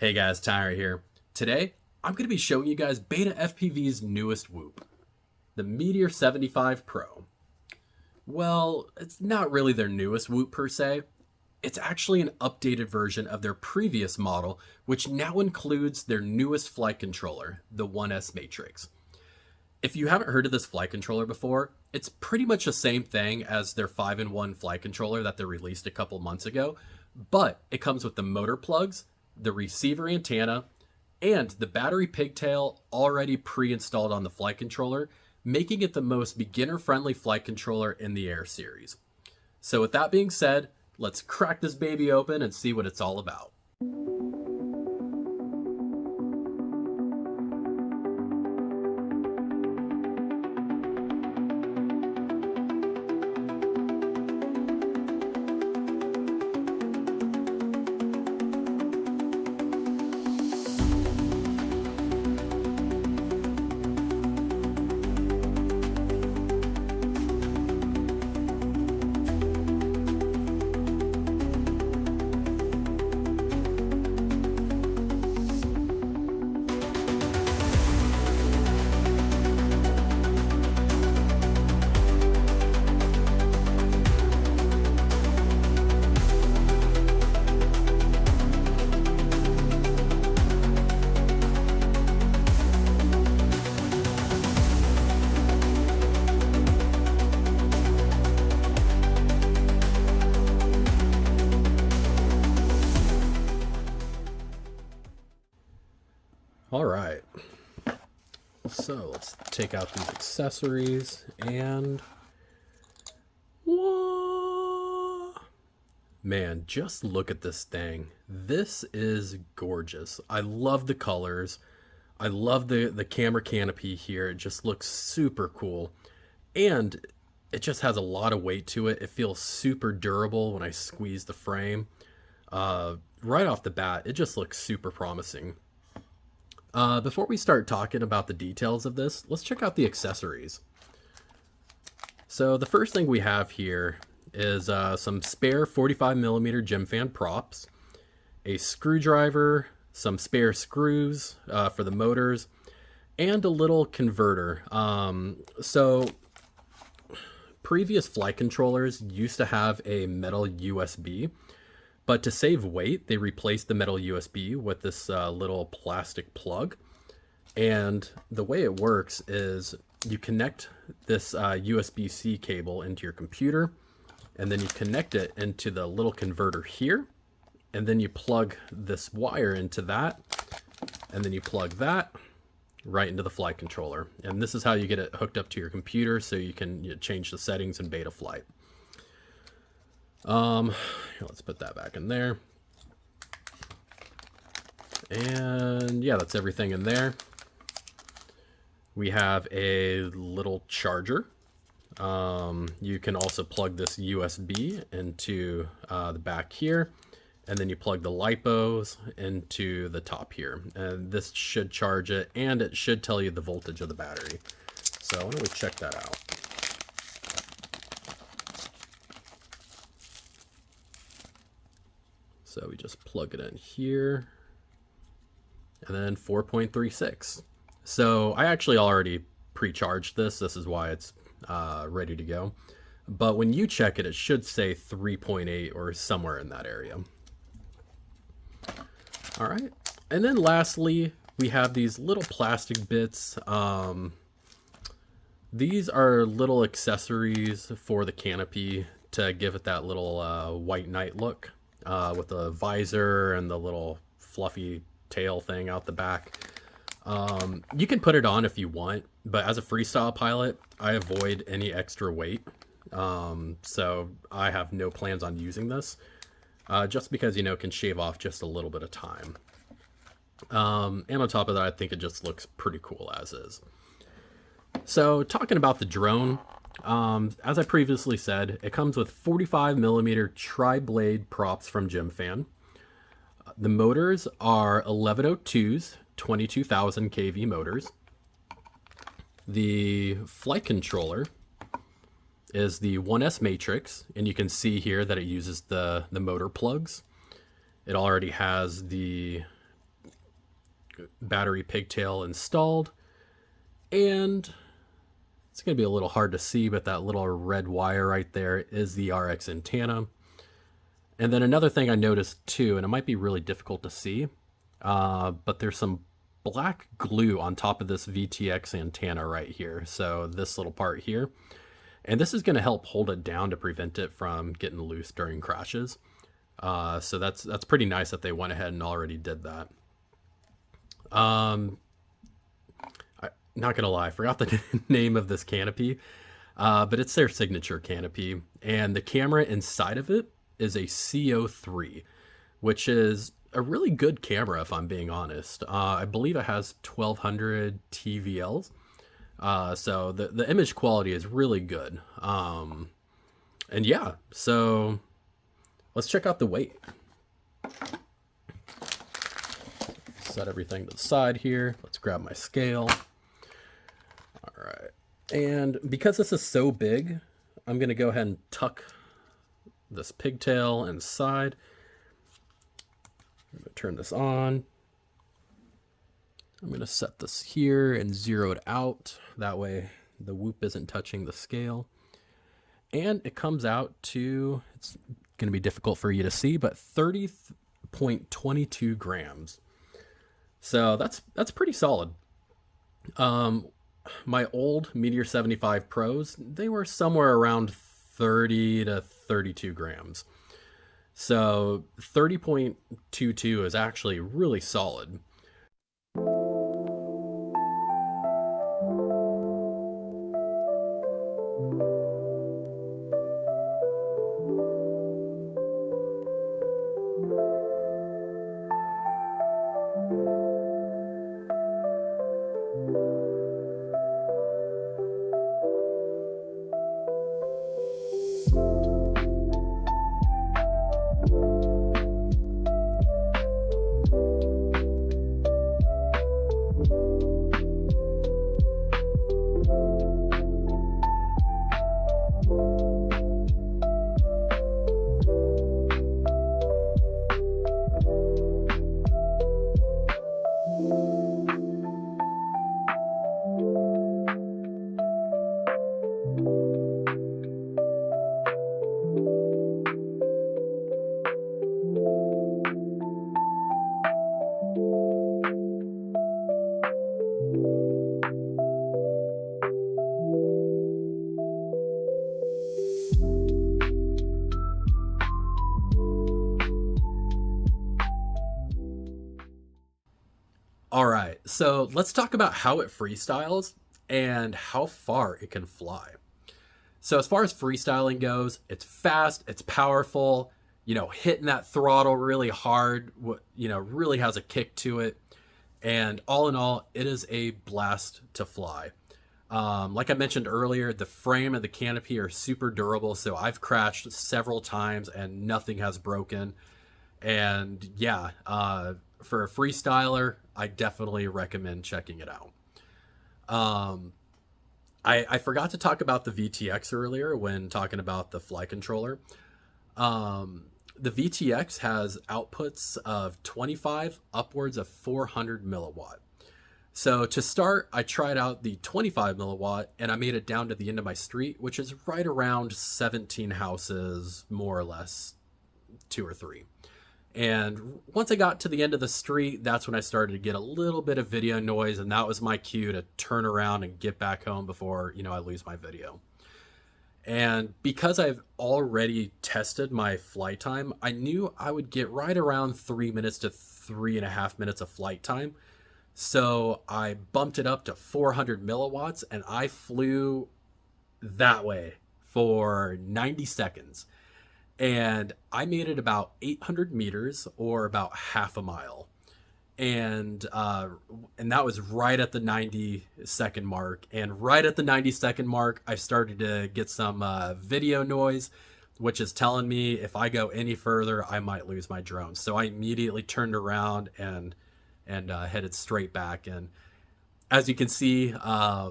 Hey guys, Tyrantt here. Today, I'm going to be showing you guys BetaFPV's newest whoop, the Meteor75 Pro. Well, it's not really their newest whoop per se. It's actually an updated version of their previous model, which now includes their newest flight controller, the 1S Matrix. If you haven't heard of this flight controller before, it's pretty much the same thing as their 5-in-1 flight controller that they released a couple months ago, but it comes with the motor plugs, the receiver antenna, and the battery pigtail already pre-installed on the flight controller, making it the most beginner-friendly flight controller in the Air series. So with that being said, let's crack this baby open and see what it's all about. All right, so let's take out these accessories and whoa, man, just look at this thing. This is gorgeous. I love the colors. I love the camera canopy here. It just looks super cool, and it just has a lot of weight to it. It feels super durable when I squeeze the frame. Right off the bat, it just looks super promising. Before we start talking about the details of this, let's check out the accessories. So the first thing we have here is some spare 45mm gym fan props, a screwdriver, some spare screws for the motors, and a little converter. So previous flight controllers used to have a metal USB, but to save weight, they replaced the metal USB with this little plastic plug. And the way it works is you connect this USB-C cable into your computer, and then you connect it into the little converter here, and then you plug this wire into that, and then you plug that right into the flight controller. And this is how you get it hooked up to your computer so you can change the settings in BetaFlight. Let's put that back in there. And yeah, that's everything in there. We have a little charger. You can also plug this USB into the back here, and then you plug the lipos into the top here. And this should charge it, and it should tell you the voltage of the battery. So why don't we check that out? So we just plug it in here, and then 4.36. So I actually already pre-charged this. This is why it's ready to go. But when you check it, it should say 3.8 or somewhere in that area. All right. And then lastly, we have these little plastic bits. These are little accessories for the canopy to give it that little white knight look. With the visor and the little fluffy tail thing out the back. You can put it on if you want, but as a freestyle pilot, I avoid any extra weight. So I have no plans on using this, just because, you know, it can shave off just a little bit of time. And on top of that, I think it just looks pretty cool as is. So talking about the drone, as I previously said, it comes with 45mm tri-blade props from GymFan. The motors are 1102s, 22,000 kV motors. The flight controller is the 1S Matrix, and you can see here that it uses the motor plugs. It already has the battery pigtail installed. And it's going to be a little hard to see, but that little red wire right there is the RX antenna. And then another thing I noticed too, and it might be really difficult to see, but there's some black glue on top of this VTX antenna right here. So this little part here. And this is going to help hold it down to prevent it from getting loose during crashes. So that's pretty nice that they went ahead and already did that. Not gonna lie, I forgot the name of this canopy, but it's their signature canopy, and the camera inside of it is a CO3, which is a really good camera if I'm being honest. I believe it has 1200 TVLs, so the image quality is really good. And yeah, so let's check out the weight. Set everything to the side here. Let's grab my scale. All right. And because this is so big, I'm going to go ahead and tuck this pigtail inside. I'm going to turn this on. I'm going to set this here and zero it out. That way the whoop isn't touching the scale. And it comes out to, it's going to be difficult for you to see, but 30.22 grams. So that's pretty solid. My old Meteor75 Pros, they were somewhere around 30 to 32 grams. So 30.22 is actually really solid. All right, so let's talk about how it freestyles and how far it can fly. So as far as freestyling goes, it's fast, it's powerful, hitting that throttle really hard, really has a kick to it. And all in all, it is a blast to fly. Like I mentioned earlier, the frame and the canopy are super durable. So I've crashed several times and nothing has broken. And yeah, for a freestyler, I definitely recommend checking it out. I forgot to talk about the VTX earlier when talking about the fly controller. The VTX has outputs of 25 upwards of 400 milliwatt. So to start, I tried out the 25 milliwatt and I made it down to the end of my street, which is right around 17 houses, more or less, 2 or 3. And once I got to the end of the street, that's when I started to get a little bit of video noise, and that was my cue to turn around and get back home before, I lose my video. And because I've already tested my flight time, I knew I would get right around 3 minutes to 3.5 minutes of flight time. So I bumped it up to 400 milliwatts, and I flew that way for 90 seconds. And I made it about 800 meters or about half a mile. And that was right at the 90-second mark. And right at the 90-second mark, I started to get some video noise, which is telling me if I go any further, I might lose my drone. So I immediately turned around and headed straight back. And as you can see, I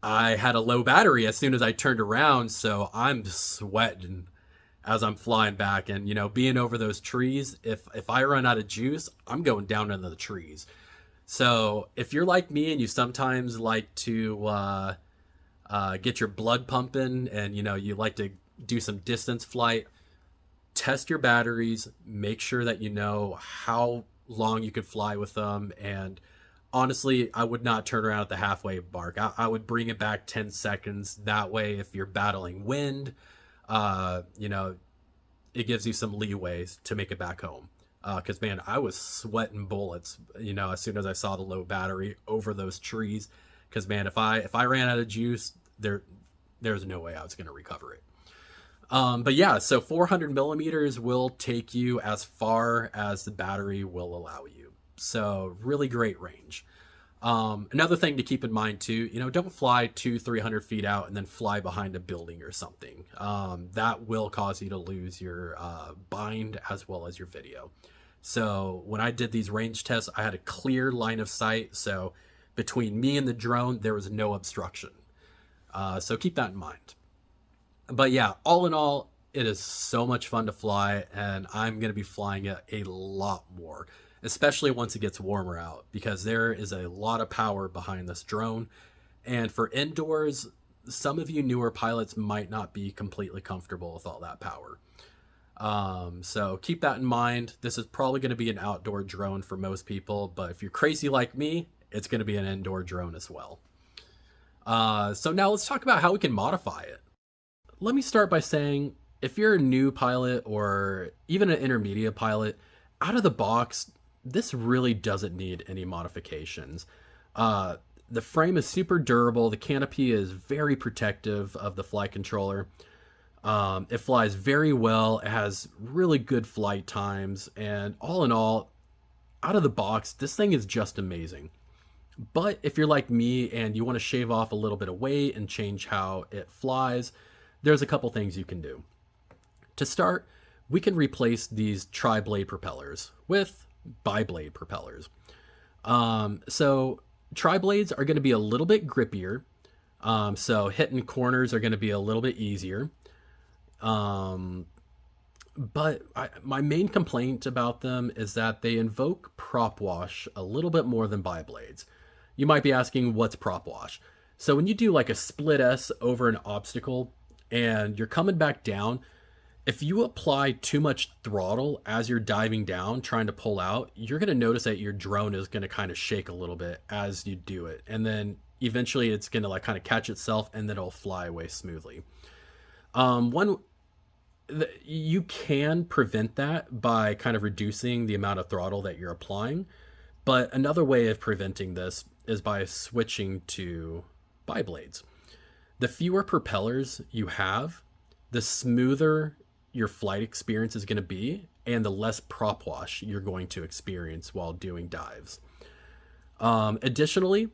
had a low battery as soon as I turned around. So I'm sweating as I'm flying back. And, you know, being over those trees, if I run out of juice, I'm going down into the trees. So if you're like me and you sometimes like to get your blood pumping, and, you know, you like to do some distance flight, test your batteries, make sure that you know how long you could fly with them. And honestly, I would not turn around at the halfway mark. I would bring it back 10 seconds. That way, if you're battling wind, you know, it gives you some leeway to make it back home. Because man, I was sweating bullets, you know, as soon as I saw the low battery over those trees. Because man, if I ran out of juice, there's no way I was going to recover it. But yeah, so 400 millimeters will take you as far as the battery will allow you. So really great range. Another thing to keep in mind too, you know, don't fly 200-300 feet out and then fly behind a building or something. That will cause you to lose your bind as well as your video. So when I did these range tests, I had a clear line of sight. So between me and the drone, there was no obstruction. So keep that in mind. But yeah, all in all, it is so much fun to fly, and I'm going to be flying it a lot more, especially once it gets warmer out, because there is a lot of power behind this drone. And for indoors, some of you newer pilots might not be completely comfortable with all that power. So keep that in mind. This is probably going to be an outdoor drone for most people, but if you're crazy like me, it's going to be an indoor drone as well. So now let's talk about how we can modify it. Let me start by saying, if you're a new pilot or even an intermediate pilot, out of the box, this really doesn't need any modifications. The frame is super durable. The canopy is very protective of the flight controller. It flies very well. It has really good flight times. And all in all, out of the box, this thing is just amazing. But if you're like me and you want to shave off a little bit of weight and change how it flies, there's a couple things you can do. To start, we can replace these tri-blade propellers with bi-blade propellers. So tri-blades are going to be a little bit grippier. So hitting corners are going to be a little bit easier. But my main complaint about them is that they invoke prop wash a little bit more than bi-blades. You might be asking, what's prop wash? So when you do like a split S over an obstacle and you're coming back down, if you apply too much throttle as you're diving down, trying to pull out, you're going to notice that your drone is going to kind of shake a little bit as you do it. And then eventually it's going to like kind of catch itself, and then it'll fly away smoothly. You can prevent that by kind of reducing the amount of throttle that you're applying. But another way of preventing this is by switching to bi-blades. The fewer propellers you have, the smoother your flight experience is going to be, and the less prop wash you're going to experience while doing dives. Additionally,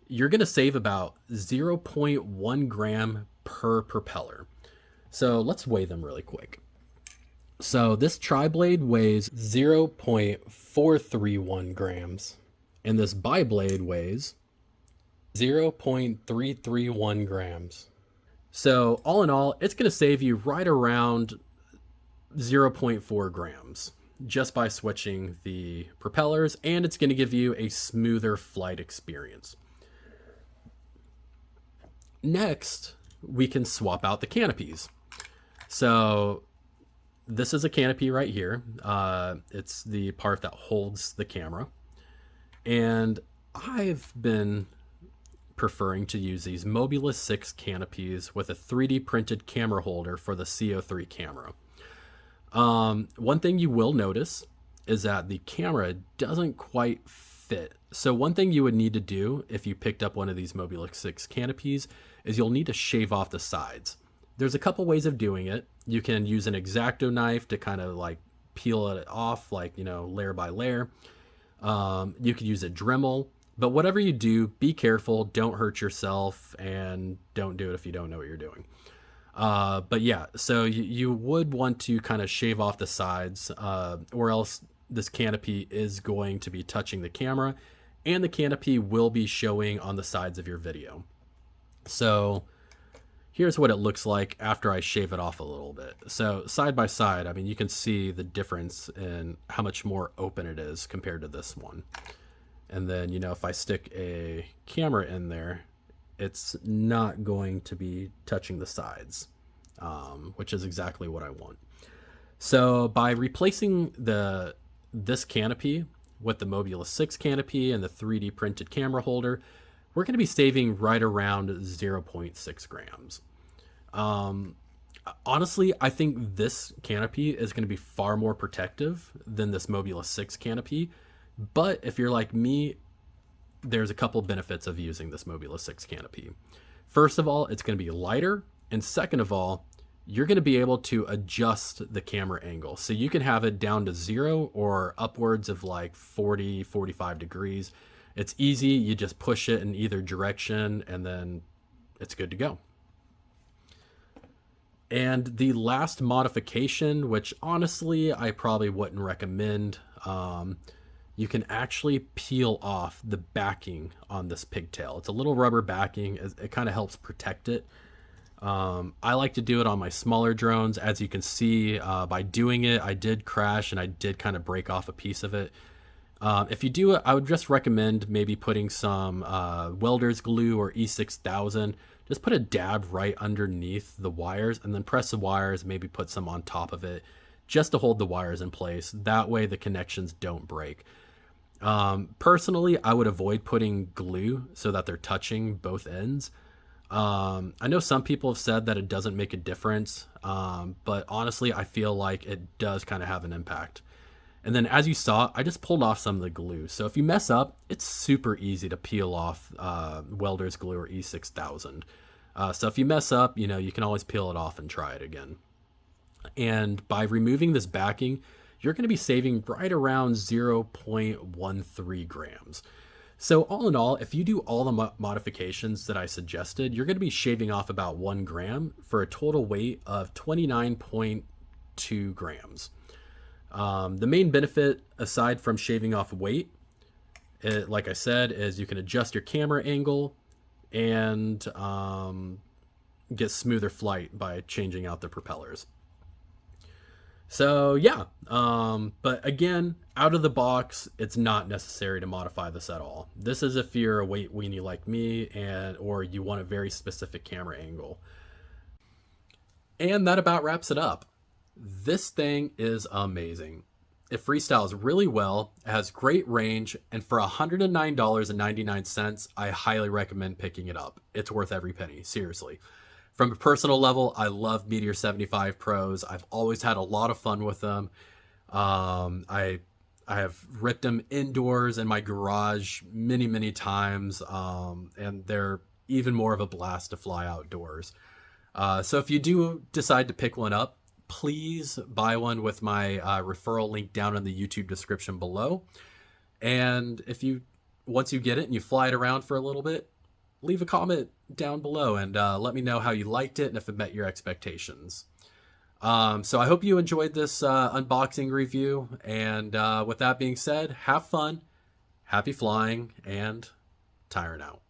you're going to save about 0.1 gram per propeller. So let's weigh them really quick. So this tri-blade weighs 0.431 grams, and this bi-blade weighs 0.331 grams. So all in all, it's going to save you right around 0.4 grams just by switching the propellers, and it's going to give you a smoother flight experience. Next, we can swap out the canopies. So this is a canopy right here. It's the part that holds the camera. And I've been preferring to use these Mobulus 6 canopies with a 3D printed camera holder for the CO3 camera. One thing you will notice is that the camera doesn't quite fit. So one thing you would need to do if you picked up one of these Mobulus 6 canopies is you'll need to shave off the sides. There's a couple ways of doing it. You can use an X-Acto knife to kind of like peel it off, like, you know, layer by layer. You could use a Dremel, but whatever you do, be careful, don't hurt yourself, and don't do it if you don't know what you're doing. But yeah, so you would want to kind of shave off the sides, or else this canopy is going to be touching the camera, and the canopy will be showing on the sides of your video. So here's what it looks like after I shave it off a little bit. So side by side, I mean, you can see the difference in how much more open it is compared to this one. And then, you know, if I stick a camera in there, it's not going to be touching the sides, which is exactly what I want. So by replacing this canopy with the Mobula 6 canopy and the 3D printed camera holder, we're going to be saving right around 0.6 grams. Honestly, I think this canopy is going to be far more protective than this Mobula 6 canopy. But if you're like me, there's a couple benefits of using this Mobula 6 canopy. First of all, it's going to be lighter. And second of all, you're going to be able to adjust the camera angle. So you can have it down to 0 or upwards of like 40, 45 degrees. It's easy. You just push it in either direction and then it's good to go. And the last modification, which honestly I probably wouldn't recommend, you can actually peel off the backing on this pigtail. It's a little rubber backing. It kind of helps protect it. I like to do it on my smaller drones. As you can see, by doing it, I did crash and I did kind of break off a piece of it. If you do it, I would just recommend maybe putting some welder's glue or E6000. Just put a dab right underneath the wires and then press the wires, maybe put some on top of it just to hold the wires in place. That way the connections don't break. Personally, I would avoid putting glue so that they're touching both ends. I know some people have said that it doesn't make a difference, but honestly, I feel like it does kind of have an impact. And then as you saw, I just pulled off some of the glue. So if you mess up, it's super easy to peel off welder's glue or E6000. So if you mess up, you know, you can always peel it off and try it again. And by removing this backing, you're going to be saving right around 0.13 grams. So all in all, if you do all the modifications that I suggested, you're going to be shaving off about 1 gram for a total weight of 29.2 grams. The main benefit, aside from shaving off weight, like I said, is you can adjust your camera angle and get smoother flight by changing out the propellers. So yeah, but again, out of the box, it's not necessary to modify this at all. This is if you're a weight weenie like me or you want a very specific camera angle. And that about wraps it up. This thing is amazing. It freestyles really well, it has great range, and for $109.99, I highly recommend picking it up. It's worth every penny, seriously. From a personal level, I love Meteor75 Pros. I've always had a lot of fun with them. I have ripped them indoors in my garage many times, and they're even more of a blast to fly outdoors. So if you do decide to pick one up, please buy one with my referral link down in the YouTube description below. And once you get it and you fly it around for a little bit, leave a comment down below and let me know how you liked it and if it met your expectations. So I hope you enjoyed this unboxing review. And with that being said, have fun, happy flying, and Tyrantt out.